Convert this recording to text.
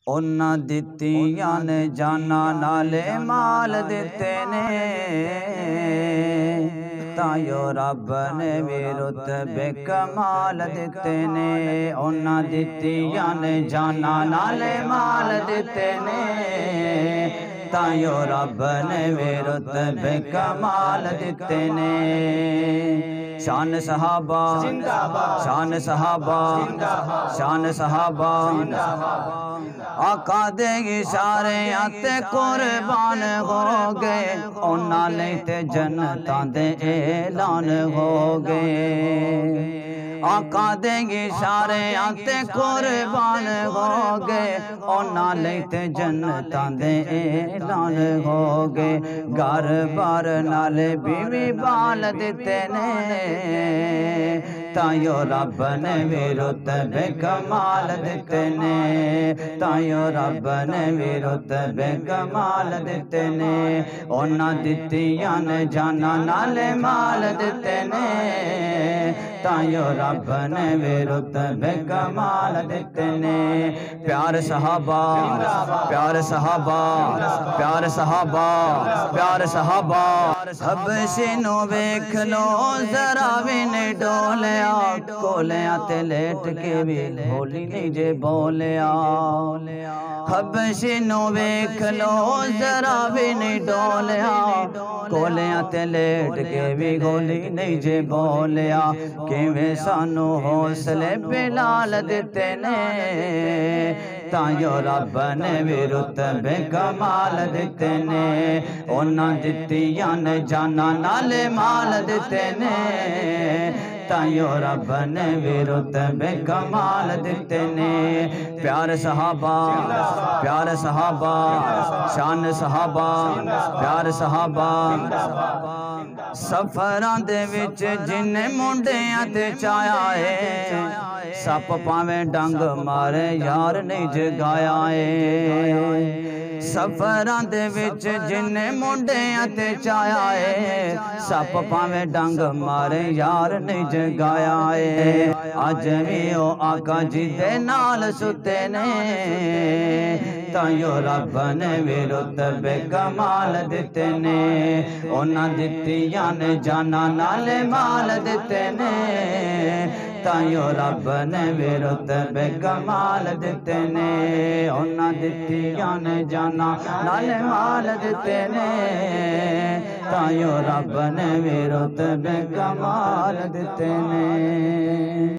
उन्ना दित्तियां ने जाना नाले माल दिते ने, तायो रब ने भी रुतबे कमाल दिते ने। उन्ना दित्तियां ने जाना नाले माल दिते ने, तायो रब ने भी रुतबे कमाल दिते ने। शान सहाबा शान सहाबा शान सहाबा, आका दे इशारे आते कुर्बान हो गए, उन्ना लेते जन्नतां दे ऐलान हो गए। आका दे इशारे आते कुर्बान हो गए, उन्ना लेते जन्नतां दे ऐलान हो गए। घर बार नाले बीवी बाल दिते ने, तायो रब ने भी रुतबे कमाल दिते ने, तायो रब ने भी रुतबे कमाल दिते ने। उन्ना दित्तियां ने जाना नाले माल दिते ने, तायो रब ने भी रुतबे कमाल दिते ने। प्यार सहाबा प्यार सहाबा प्यार सहाबा प्यार सहाबा, हबशी नो वेख लो जरा भी नहीं डोलिया, कोलिया ते लेट के भी भोली नहीं जे बोलिया। हबशी नो वेख लो जरा भी नहीं डोलिया, कोलिया ते लेट के भी गोली नहीं जे बोलिया। किवें सानू हौसले बिलाल दिते ने, तायो रब ने भी रुतबे कमाल दिते ने। उन्ना दित्तियां ने जाना नाले माल दिते ने, तायो रब ने भी रुतबे कमाल दिते ने। प्यार सहाबा प्यार सहाबा शान सहाबा प्यार सहाबा, सफरां दे विच जिन्ने मुंडियां ते चाया है, सप पावें डंग मारे यार नहीं जगाया है। सफरां दे विच जिन्ने मुंडियां ते चाया है, सप पावें डंग मारे यार नहीं जगाया है। अज भी ओ आका जी दे नाल सुते ने, तायो रब ने भी रुतबे कमाल दिते ने। उन्ना दित्तियां ने जाना नाले माल दिते ने, तायो रब ने भी रुतबे कमाल दिते ने। उन्ना दित्तियां ने जाना नाले माल दिते ने, तायो रब ने भी रुतबे कमाल दिते ने।